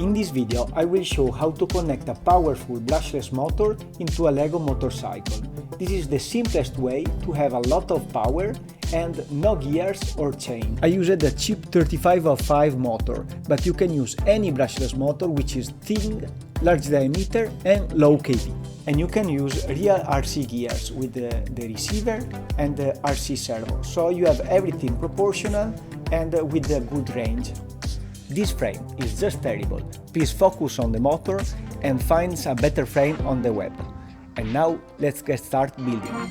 In this video I will show how to connect a powerful brushless motor into a Lego motorcycle. This is the simplest way to have a lot of power and no gears or chain. I used a cheap 3505 motor, but you can use any brushless motor which is thin, large diameter and low kV. And you can use real RC gears with the receiver and the RC servo, so you have everything proportional and with a good range. This frame is just terrible. Please focus on the motor and find a better frame on the web. And now let's get started building.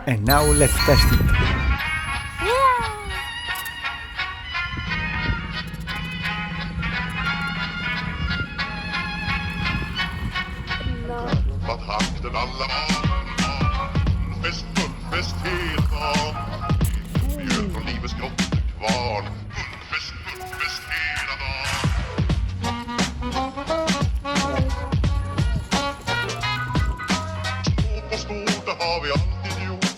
And now let's test it. Takten alla fest, fullfest hela dagen. Bjöd från livets grottekvarn. Fullfest hela dagen. Stort på stort, där har vi allt.